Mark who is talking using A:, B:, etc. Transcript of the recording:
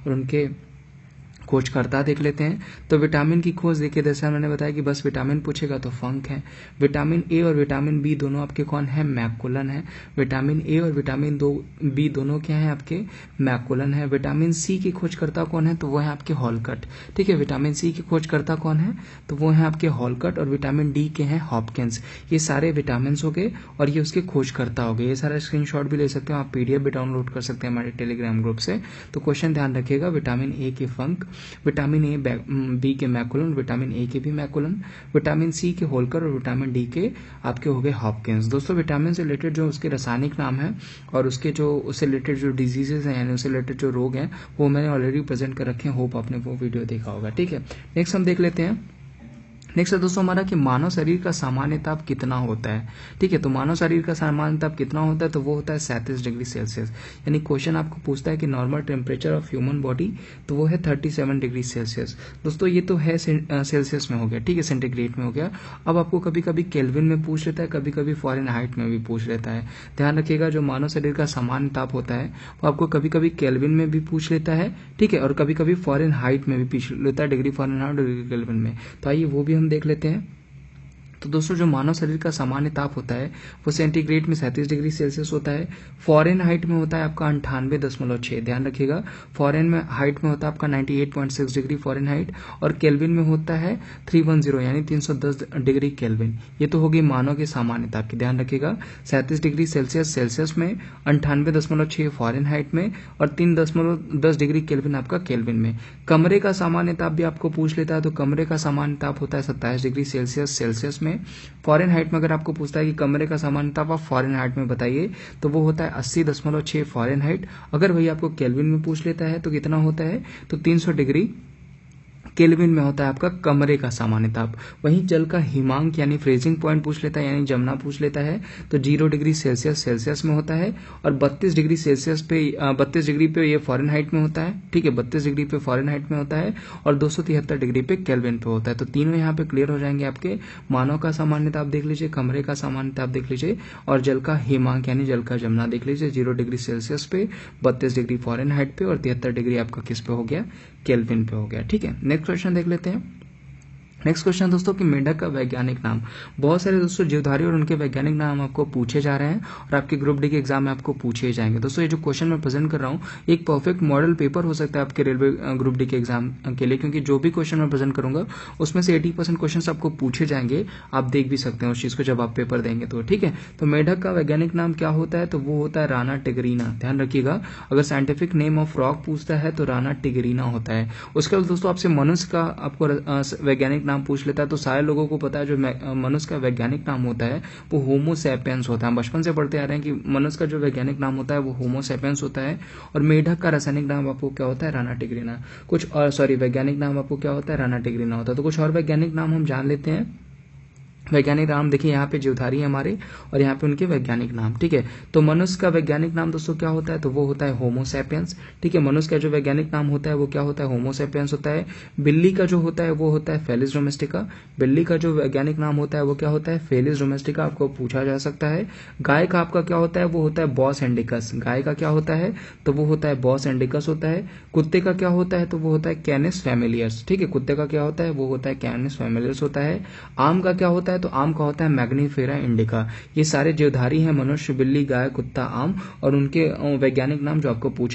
A: और उनके खोजकर्ता देख लेते हैं। तो विटामिन की खोज देखिए, जैसे मैंने बताया कि बस विटामिन पूछेगा तो फंक है। विटामिन ए और विटामिन बी दोनों आपके कौन है? मैकुलन है। विटामिन ए और विटामिन बी दोनों क्या है? आपके मैकुलन है। विटामिन सी की खोजकर्ता कौन है? तो वो है आपके हॉलकट। ठीक है, विटामिन सी की खोजकर्ता कौन है? तो वो है आपके हॉलकट। और विटामिन डी के हैं हॉपकिंस। ये सारे विटामिन हो गए और ये उसके खोजकर्ता हो गए। ये सारा स्क्रीनशॉट भी ले सकते हो आप, पीडीएफ भी डाउनलोड कर सकते हैं हमारे टेलीग्राम ग्रुप से। तो क्वेश्चन ध्यान रखिएगा, विटामिन ए के फंक, विटामिन ए बी के मैकुलन, विटामिन ए के भी मैकुलन, विटामिन सी के होलकर और विटामिन डी के आपके हो गए हॉपकिंस। दोस्तों विटामिन से रिलेटेड जो उसके रासायनिक नाम है और उसके जो उससे रिलेटेड जो डिजीजेज हैं यानी उससे रिलेटेड जो रोग हैं वो मैंने ऑलरेडी प्रेजेंट कर रखे हैं। होप आपने वो वीडियो देखा होगा। ठीक है, नेक्स्ट हम देख लेते हैं। नेक्स्ट है दोस्तों हमारा कि मानव शरीर का सामान्य ताप कितना होता है। ठीक है, तो मानव शरीर का सामान्य ताप कितना होता है? तो वो होता है 37 डिग्री सेल्सियस। यानी क्वेश्चन आपको पूछता है कि normal temperature of human body, तो वो है 37 डिग्री सेल्सियस। दोस्तों ये तो है सेल्सियस में हो गया, ठीक है, सेंटीग्रेड में हो गया। अब आपको कभी कभी केल्विन में पूछ लेता है, कभी कभी फ़ारेनहाइट में भी पूछ लेता है। ध्यान रखिएगा, जो मानव शरीर का सामान्य ताप होता है वो आपको कभी कभी केल्विन में भी पूछ लेता है, ठीक है, और कभी कभी फ़ारेनहाइट में भी पूछ लेता है, डिग्री फ़ारेनहाइट और डिग्री केल्विन में। तो आइए वो भी हम देख लेते हैं। तो दोस्तों जो मानव शरीर का सामान्य ताप होता है वो सेंटीग्रेड में 37 डिग्री सेल्सियस होता है। फॉरेन हाइट में होता है आपका 98.6। ध्यान रखिएगा, फॉरेन में हाइट में होता है आपका 98.6 डिग्री फॉरेन हाइट, और केल्विन में होता है 310 यानी 310 डिग्री केल्विन। ये तो होगी मानव के सामान्य ताप की। ध्यान रखिएगा, 37 डिग्री सेल्सियस सेल्सियस में, 98.6 फॉरेन हाइट में, और 3.10 डिग्री केल्विन आपका केल्विन में। कमरे का सामान्य ताप भी आपको पूछ लेता है, तो कमरे का सामान्य ताप होता है 27 डिग्री सेल्सियस सेल्सियस में। फॉरेन हाइट में अगर आपको पूछता है कि कमरे का सामान्य ताप आप फॉरेन हाइट में बताइए, तो वो होता है 80.6 फॉरेन हाइट। अगर वही आपको केल्विन में पूछ लेता है तो कितना होता है? तो 300 डिग्री केल्विन में होता है आपका कमरे का सामान्य ताप। वहीं जल का हिमांक यानी फ्रीजिंग पॉइंट पूछ लेता है, यानी जमना पूछ लेता है, तो 0 डिग्री सेल्सियस सेल्सियस में होता है, और 32 डिग्री सेल्सियस पे 32 डिग्री पे ये फॉरेन हाइट में होता है। ठीक है, 32 डिग्री पे फॉरेन हाइट में होता है, और 273 डिग्री पे केल्विन पे होता है। तो तीनों यहाँ पे क्लियर हो जाएंगे आपके। मानव का सामान्य ताप देख लीजिए, कमरे का सामान्य ताप देख लीजिए, और जल का हिमांक यानी जल का जमना देख लीजिए। 0 डिग्री सेल्सियस पे, 32 डिग्री फॉरेन हाइट पे, और 73 डिग्री आपका किस पे हो गया? केल्विन पे हो गया। ठीक है, नेक्स्ट क्वेश्चन देख लेते हैं। नेक्स्ट क्वेश्चन दोस्तों कि मेंढक का वैज्ञानिक नाम। बहुत सारे दोस्तों जीवधारी और उनके वैज्ञानिक नाम आपको पूछे जा रहे हैं और आपके ग्रुप डी के एग्जाम में आपको पूछे जाएंगे। दोस्तों ये जो क्वेश्चन मैं प्रेजेंट कर रहा हूँ एक परफेक्ट मॉडल पेपर हो सकता है आपके रेलवे ग्रुप डी के एग्जाम के लिए, क्योंकि जो भी क्वेश्चन मैं प्रेजेंट करूंगा उसमें से 80% क्वेश्चन आपको पूछे जाएंगे। आप देख भी सकते हैं उस चीज को जब आप पेपर देंगे तो। ठीक है, तो मेंढक का वैज्ञानिक नाम क्या होता है? तो वो होता है राना टिगरीना। ध्यान रखिएगा, अगर साइंटिफिक नेम ऑफ फ्रॉग पूछता है तो राना टिगरीना होता है। उसके बाद दोस्तों आपसे मनुष्य का आपको वैज्ञानिक नाम पूछ लेता है, तो सारे लोगों को पता है जो मनुष्य का वैज्ञानिक नाम होता है वो होमो सैपियंस होता है। बचपन से पढ़ते आ रहे हैं कि मनुष्य का जो वैज्ञानिक नाम होता है वो होमो सैपियंस होता है। और मेढक का रासायनिक नाम आपको क्या होता है? राना टिगरीना। कुछ और वैज्ञानिक नाम आपको क्या होता है? राना टिगरीना होता है। तो कुछ और वैज्ञानिक नाम हम जान लेते हैं। वैज्ञानिक नाम देखिए, यहाँ पे जीवधारी है हमारे और यहाँ पे उनके वैज्ञानिक नाम। ठीक है, तो मनुष्य का वैज्ञानिक नाम दोस्तों क्या होता है? तो वो होता है होमो सैपियंस। ठीक है, मनुष्य का जो वैज्ञानिक नाम होता है वो क्या होता है? होमो सैपियंस होता है। बिल्ली का जो होता है वो होता है फेलिस डोमेस्टिका। बिल्ली का जो वैज्ञानिक नाम होता है वो क्या होता है? फेलिस डोमेस्टिका। आपको पूछा जा सकता है। गाय का आपका क्या होता है? वो होता है बॉस इंडिकस। गाय का क्या होता है? तो वो होता है बॉस इंडिकस होता है। कुत्ते का क्या होता है? तो वो होता है कैनिस फैमिलियर्स। ठीक है, कुत्ते का क्या होता है? वो होता है कैनिस फैमिलियर्स होता है। आम का क्या होता है? तो आम का होता है मैग्नीफेरा इंडिका। ये सारे जीवधारी हैं, मनुष्य, बिल्ली, गाय, कुत्ता, आम, और उनके वैज्ञानिक नाम जो आपको पूछ